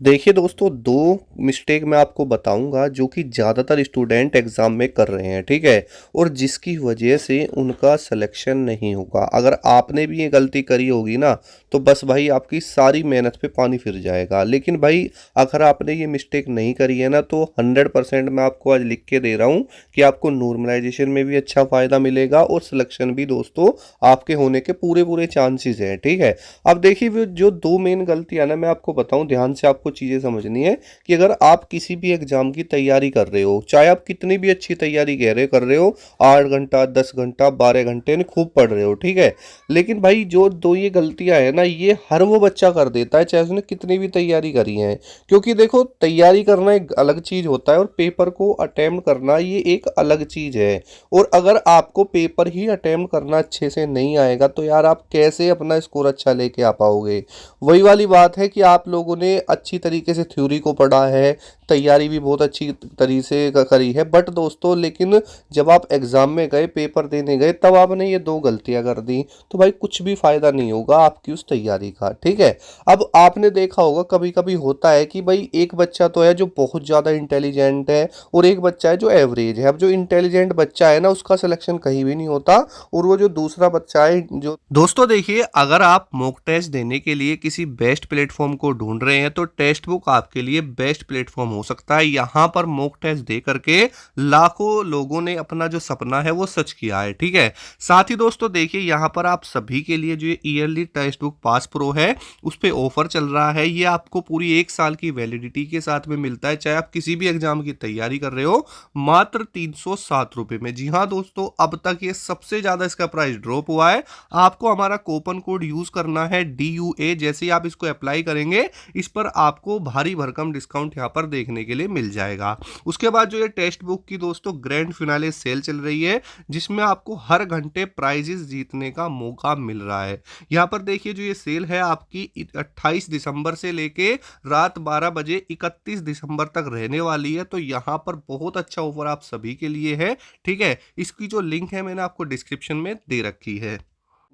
देखिए दोस्तों, 2 मिस्टेक मैं आपको बताऊँगा जो कि ज़्यादातर स्टूडेंट एग्ज़ाम में कर रहे हैं, ठीक है? और जिसकी वजह से उनका सिलेक्शन नहीं होगा। अगर आपने भी ये गलती करी होगी ना, तो बस भाई आपकी सारी मेहनत पे पानी फिर जाएगा। लेकिन भाई अगर आपने ये मिस्टेक नहीं करी है ना, तो 100% मैं आपको आज लिख के दे रहा हूँ कि आपको नॉर्मलाइज़ेशन में भी अच्छा फ़ायदा मिलेगा और सिलेक्शन भी दोस्तों आपके होने के पूरे-पूरे चांसेस हैं, ठीक है? अब देखिए वो जो 2 मेन गलतियाँ ना मैं आपको बताऊँ, ध्यान से आपको चीज़ें समझनी है कि अगर आप किसी भी एग्ज़ाम की तैयारी कर रहे हो, चाहे आप कितनी भी अच्छी तैयारी कर रहे हो, 8 घंटा, 10 घंटा, 12 घंटे यानी खूब पढ़ रहे हो, ठीक है? लेकिन भाई जो 2 ये गलतियाँ हैं ना, ये हर वो बच्चा कर देता है, चाहे उसने कितनी भी तैयारी करी है। क्योंकि देखो, तैयारी करना एक अलग चीज़ होता है और पेपर को अटेम्प्ट करना ये एक अलग चीज़ है। और अगर आपको पेपर ही अटेम्प्ट करना अच्छे से नहीं आएगा, तो यार आप कैसे अपना स्कोर अच्छा लेके आ पाओगे? वही वाली बात है कि आप लोगों ने अच्छी तरीके से थ्योरी को पढ़ा है, तैयारी भी बहुत अच्छी तरीके से करी है, बट दोस्तों लेकिन जब आप एग्ज़ाम में गए, पेपर देने गए, तब आपने ये 2 गलतियां कर दी, तो भाई कुछ भी फ़ायदा नहीं होगा आपकी उस तैयारी का, ठीक है? अब आपने देखा होगा कभी कभी होता है कि भाई एक बच्चा तो है जो बहुत ज़्यादा इंटेलिजेंट है और एक बच्चा है जो एवरेज है। अब जो इंटेलिजेंट बच्चा है ना, उसका सिलेक्शन कहीं भी नहीं होता, और वो जो दूसरा बच्चा है जो दोस्तों देखिए, अगर आप मॉक टेस्ट देने के लिए किसी बेस्ट प्लेटफॉर्म को ढूंढ रहे हैं, तो टेस्ट बुक आपके लिए बेस्ट प्लेटफॉर्म हो सकता है। यहाँ पर मॉक टेस्ट दे करके लाखों लोगों ने अपना जो सपना है वो सच किया है, ठीक है? साथ ही दोस्तों देखिए, यहाँ पर आप सभी के लिए जो yearly test book pass pro है, उस पर ऑफर चल रहा है। ये आपको पूरी 1 साल की वैलिडिटी के साथ में मिलता है, चाहे आप किसी भी एग्जाम की तैयारी कर रहे हो, मात्र 307 रुपये में। जी हाँ दोस्तों, अब तक ये सबसे ज्यादा इसका प्राइस ड्रॉप हुआ है। आपको हमारा कूपन कोड यूज करना है DUA। जैसे ही आप इसको अप्लाई करेंगे, इस पर आपको भारी भरकम डिस्काउंट यहाँ पर देखने के लिए मिल जाएगा। उसके बाद जो ये टेक्स्ट बुक की दोस्तों ग्रैंड फिनाले सेल चल रही है, जिसमें आपको हर घंटे प्राइजेस जीतने का मौका मिल रहा है। यहाँ पर देखिए, जो ये सेल है आपकी 28 दिसंबर से लेके रात 12 बजे 31 दिसंबर तक रहने वाली है। तो यहाँ पर बहुत अच्छा ऑफर आप सभी के लिए है, ठीक है? इसकी जो लिंक है मैंने आपको डिस्क्रिप्शन में दे रखी है।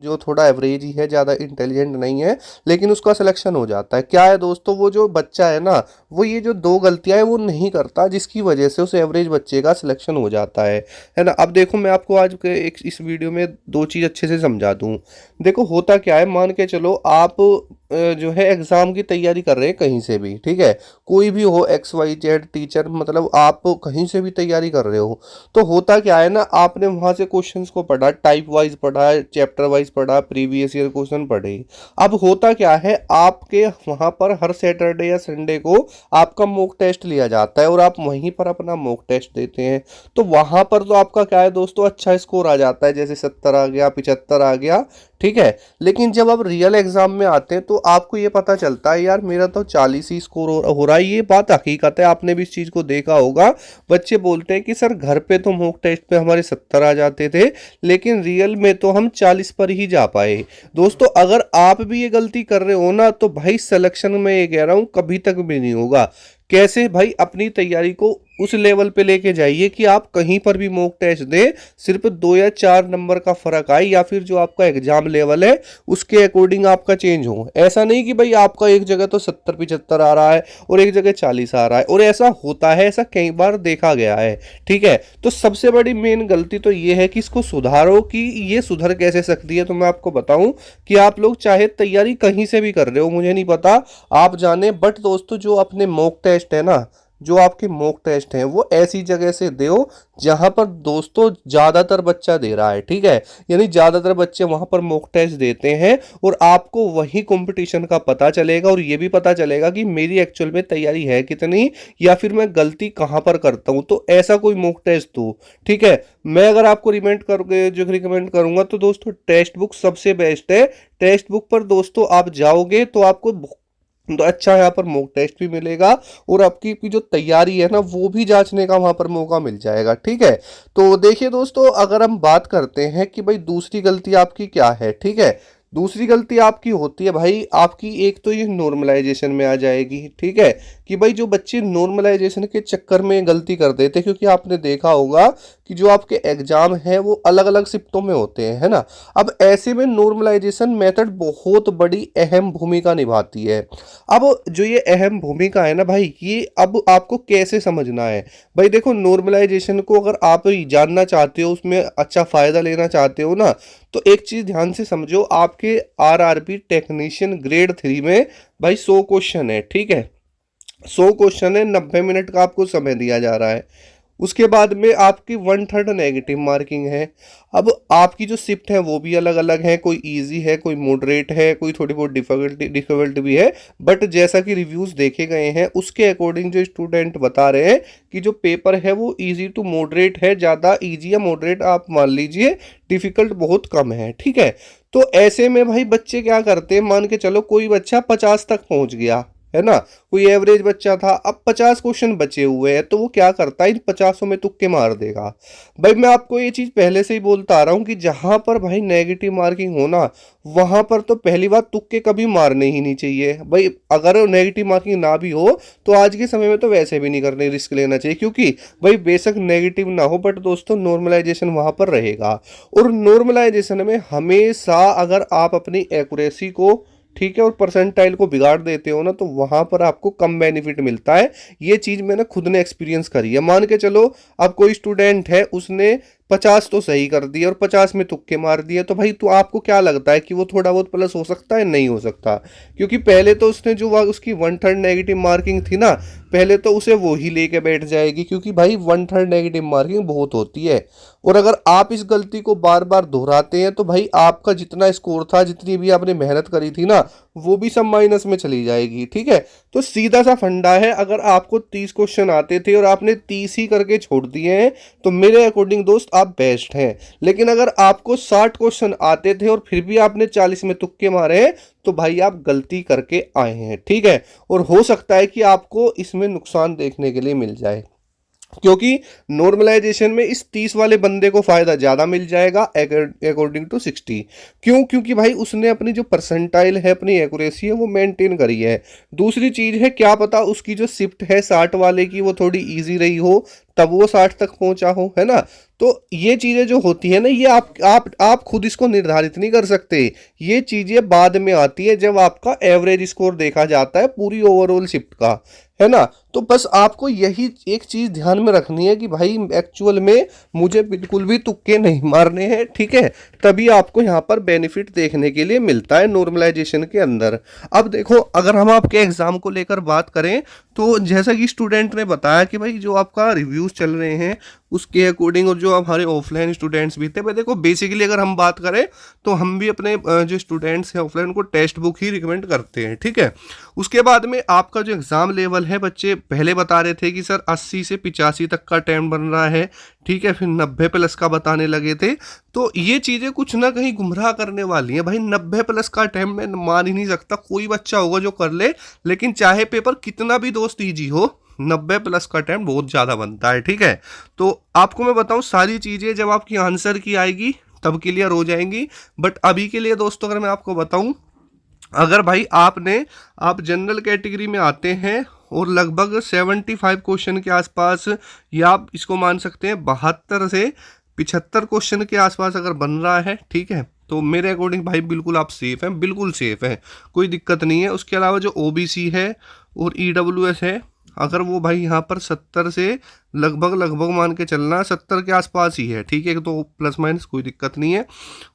जो थोड़ा एवरेज ही है, ज़्यादा इंटेलिजेंट नहीं है, लेकिन उसका सिलेक्शन हो जाता है। क्या है दोस्तों, वो जो बच्चा है ना, वो ये जो 2 गलतियां हैं वो नहीं करता, जिसकी वजह से उस एवरेज बच्चे का सिलेक्शन हो जाता है ना? अब देखो, मैं आपको आज के एक इस वीडियो में 2 चीज़ अच्छे से समझा दूं। देखो होता क्या है, मान के चलो आप जो है एग्ज़ाम की तैयारी कर रहे हैं कहीं से भी, ठीक है? कोई भी हो, XYZ टीचर, मतलब आप कहीं से भी तैयारी कर रहे हो, तो होता क्या है ना, आपने वहाँ से क्वेश्चंस को पढ़ा, टाइप वाइज पढ़ा, चैप्टर वाइज पढ़ा, प्रीवियस ईयर क्वेश्चन पढ़े। अब होता क्या है, आपके वहाँ पर हर सैटरडे या संडे को आपका मॉक टेस्ट लिया जाता है और आप वहीं पर अपना मॉक टेस्ट देते हैं। तो वहाँ पर तो आपका क्या है दोस्तों, अच्छा स्कोर आ जाता है, जैसे 70 आ गया, 75 आ गया, ठीक है? लेकिन जब आप रियल एग्जाम में आते हैं, तो आपको ये पता चलता है यार मेरा तो 40 ही स्कोर हो रहा है। ये बात हकीकत है, आपने भी इस चीज़ को देखा होगा। बच्चे बोलते हैं कि सर घर पे तो मॉक टेस्ट पे हमारे 70 आ जाते थे, लेकिन रियल में तो हम 40 पर ही जा पाए। दोस्तों अगर आप भी ये गलती कर रहे हो ना, तो भाई सिलेक्शन में ये कह रहा हूँ कभी तक भी नहीं होगा। कैसे भाई, अपनी तैयारी को उस लेवल पे लेके जाइए कि आप कहीं पर भी मॉक टेस्ट दें, सिर्फ 2 या 4 नंबर का फर्क आए, या फिर जो आपका एग्जाम लेवल है उसके अकॉर्डिंग आपका चेंज हो। ऐसा नहीं कि भाई आपका एक जगह तो 70-75 आ रहा है और एक जगह 40 आ रहा है, और ऐसा होता है, ऐसा कई बार देखा गया है, ठीक है? तो सबसे बड़ी मेन गलती तो ये है कि इसको सुधारो। कि ये सुधर कैसे सकती है, तो मैं आपको बताऊं कि आप लोग चाहे तैयारी कहीं से भी कर रहे हो, मुझे नहीं पता, आप जाने, बट दोस्तों जो अपने मॉक टेस्ट है ना, जो आपके मॉक टेस्ट हैं, वो ऐसी जगह से दो जहां पर दोस्तों ज्यादातर बच्चा दे रहा है, ठीक है? यानी ज्यादातर बच्चे वहां पर मॉक टेस्ट देते हैं, और आपको वही कंपटीशन का पता चलेगा, और ये भी पता चलेगा कि मेरी एक्चुअल में तैयारी है कितनी, या फिर मैं गलती कहां पर करता हूं। तो ऐसा कोई मॉक टेस्ट दो, ठीक है? मैं अगर आपको रिकमेंड करूंगा, तो दोस्तों टेक्स्ट बुक सबसे बेस्ट है। टेक्स्ट बुक पर दोस्तों आप जाओगे तो आपको तो अच्छा यहाँ पर मॉक टेस्ट भी मिलेगा, और आपकी जो तैयारी है ना, वो भी जांचने का वहां पर मौका मिल जाएगा, ठीक है? तो देखिए दोस्तों, अगर हम बात करते हैं कि भाई दूसरी गलती आपकी क्या है, ठीक है? दूसरी गलती आपकी होती है भाई, आपकी एक तो ये नॉर्मलाइजेशन में आ जाएगी, ठीक है, कि भाई जो बच्चे नॉर्मलाइजेशन के चक्कर में गलती कर देते हैं, क्योंकि आपने देखा होगा कि जो आपके एग्जाम है वो अलग अलग शिफ्टों में होते हैं, है ना। अब ऐसे में नॉर्मलाइजेशन मेथड बहुत बड़ी अहम भूमिका निभाती है। अब जो ये अहम भूमिका है ना भाई, ये अब आपको कैसे समझना है। भाई देखो, नॉर्मलाइजेशन को अगर आप जानना चाहते हो, उसमें अच्छा फायदा लेना चाहते हो ना, तो एक चीज ध्यान से समझो, आपके आरआरबी टेक्नीशियन ग्रेड 3 में भाई 100 क्वेश्चन है, ठीक है, 100 क्वेश्चन है, 90 मिनट का आपको समय दिया जा रहा है। उसके बाद में आपकी 1/3 नेगेटिव मार्किंग है। अब आपकी जो शिफ्ट है वो भी अलग अलग है, कोई इजी है, कोई मॉडरेट है, कोई थोड़ी बहुत डिफिकल्ट भी है। बट जैसा कि रिव्यूज देखे गए हैं उसके अकॉर्डिंग जो स्टूडेंट बता रहे हैं कि जो पेपर है वो इजी टू मॉडरेट है, ज़्यादा इजी या मॉडरेट आप मान लीजिए, डिफिकल्ट बहुत कम है, ठीक है। तो ऐसे में भाई बच्चे क्या करते हैं, मान के चलो कोई बच्चा 50 तक पहुंच गया, है ना, कोई एवरेज बच्चा था, अब 50 क्वेश्चन बचे हुए हैं, तो वो क्या करता है, इन 50 में तुक्के मार देगा। भाई मैं आपको ये चीज पहले से ही बोलता आ रहा हूँ कि जहां पर भाई नेगेटिव मार्किंग हो ना, वहां पर तो पहली बात तुक्के कभी मारने ही नहीं चाहिए। भाई अगर नेगेटिव मार्किंग ना भी हो तो आज के समय में तो वैसे भी नहीं करने, रिस्क लेना चाहिए, क्योंकि भाई बेशक नेगेटिव ना हो बट दोस्तों नॉर्मलाइजेशन वहां पर रहेगा। और नॉर्मलाइजेशन में हमेशा अगर आप अपनी एक्यूरेसी को, ठीक है, और परसेंटाइल को बिगाड़ देते हो ना, तो वहां पर आपको कम बेनिफिट मिलता है। ये चीज मैंने खुद ने एक्सपीरियंस करी है। मान के चलो अब कोई स्टूडेंट है, उसने 50 तो सही कर दिया और 50 में तुक्के मार दिए, तो भाई तो आपको क्या लगता है कि वो थोड़ा बहुत प्लस हो सकता है? नहीं हो सकता, क्योंकि पहले तो उसने जो उसकी 1/3 नेगेटिव मार्किंग थी ना, पहले तो उसे वो ही लेके बैठ जाएगी, क्योंकि भाई 1/3 नेगेटिव मार्किंग बहुत होती है। और अगर आप इस गलती को बार बार दोहराते हैं तो भाई आपका जितना स्कोर था, जितनी भी आपने मेहनत करी थी ना, वो भी सब माइनस में चली जाएगी, ठीक है। तो सीधा सा फंडा है, अगर आपको 30 क्वेश्चन आते थे और आपने 30 ही करके छोड़ दिए हैं तो मेरे अकॉर्डिंग दोस्त आप बेस्ट हैं। लेकिन अगर आपको 60 क्वेश्चन आते थे और फिर भी आपने 40 में तुक्के मारे हैं, तो भाई आप गलती करके आए हैं, ठीक है। और हो सकता है कि आपको इसमें नुकसान देखने के लिए मिल जाए, क्योंकि नॉर्मलाइजेशन में इस 30 वाले बंदे को फायदा ज्यादा मिल जाएगा अकॉर्डिंग टू 60। क्यों? क्योंकि भाई उसने अपनी जो परसेंटाइल है, अपनी एक्यूरेसी है, वो मेंटेन करी है। दूसरी चीज है, क्या पता उसकी जो शिफ्ट है 60 वाले की वो थोड़ी इजी रही हो, तब वो 60 तक पहुंचा हो, है ना। तो ये चीजें जो होती है ना, ये आप खुद इसको निर्धारित नहीं कर सकते। ये चीजें बाद में आती है जब आपका एवरेज स्कोर देखा जाता है पूरी ओवरऑल शिफ्ट का, है ना। तो बस आपको यही एक चीज ध्यान में रखनी है कि भाई एक्चुअल में मुझे बिल्कुल भी तुक्के नहीं मारने हैं, ठीक है। तभी आपको यहाँ पर बेनिफिट देखने के लिए मिलता है नॉर्मलाइजेशन के अंदर। अब देखो, अगर हम आपके एग्जाम को लेकर बात करें तो जैसा कि स्टूडेंट ने बताया कि भाई जो आपका रिव्यूज चल रहे हैं उसके अकॉर्डिंग, और जो हमारे ऑफलाइन स्टूडेंट्स भी थे, भाई देखो बेसिकली अगर हम बात करें तो हम भी अपने जो स्टूडेंट्स हैं ऑफलाइन को टेक्स्ट बुक ही रिकमेंड करते हैं, ठीक है। उसके बाद में आपका जो एग्जाम लेवल है, बच्चे पहले बता रहे थे कि सर 80 से 85 तक का अटेम्प्ट बन रहा है, ठीक है, फिर 90 प्लस का बताने लगे थे। तो ये चीज़ें कुछ ना कहीं गुमराह करने वाली हैं भाई। 90 प्लस का अटेम्प्ट मैं मान ही नहीं सकता, कोई बच्चा होगा जो कर ले, लेकिन चाहे पेपर कितना भी दोस्त ईजी हो, 90 प्लस का अटेम्प्ट बहुत ज़्यादा बनता है, ठीक है। तो आपको मैं बताऊं, सारी चीज़ें जब आपकी आंसर की आएगी तब क्लियर हो जाएंगी। बट अभी के लिए दोस्तों अगर मैं आपको बताऊं, अगर भाई आप जनरल कैटेगरी में आते हैं और लगभग 75 क्वेश्चन के आसपास, या आप इसको मान सकते हैं 72 से 75 क्वेश्चन के आसपास अगर बन रहा है, ठीक है, तो मेरे अकॉर्डिंग भाई बिल्कुल आप सेफ हैं, बिल्कुल सेफ हैं, कोई दिक्कत नहीं है। उसके अलावा जो ओबीसी है और ईडब्ल्यूएस है, अगर वो भाई यहाँ पर 70 से लगभग मान के चलना 70 के आसपास ही है, ठीक है, तो प्लस माइनस कोई दिक्कत नहीं है।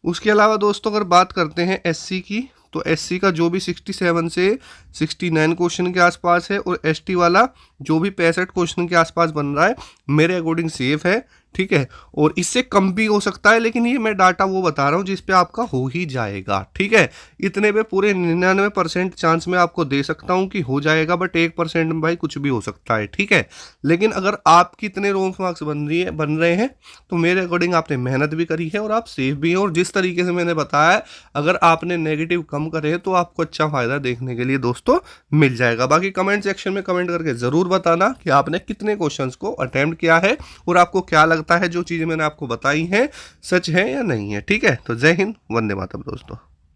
उसके अलावा दोस्तों अगर बात करते हैं एससी की, तो एससी का जो भी 67 से 69 क्वेश्चन के आसपास है, और एसटी वाला जो भी 65 क्वेश्चन के आसपास बन रहा है, मेरे अकॉर्डिंग सेफ है, ठीक है। और इससे कम भी हो सकता है, लेकिन ये मैं डाटा वो बता रहा हूँ जिस पे आपका हो ही जाएगा, ठीक है। इतने पे पूरे 99% चांस में आपको दे सकता हूँ कि हो जाएगा, बट 1% में भाई कुछ भी हो सकता है, ठीक है। लेकिन अगर आपकी इतने रोंग मार्क्स बन रहे हैं तो मेरे अकॉर्डिंग आपने मेहनत भी करी है और आप सेफ भी हैं। और जिस तरीके से मैंने बताया, अगर आपने नेगेटिव कम करे तो आपको अच्छा फायदा देखने के लिए दोस्तों मिल जाएगा। बाकी कमेंट सेक्शन में कमेंट करके जरूर बताना कि आपने कितने क्वेश्चंस को अटेम्प्ट किया है और आपको क्या लगता है जो चीजें मैंने आपको बताई हैं सच है या नहीं है, ठीक है। तो जय हिंद, वंदे मातरम दोस्तों।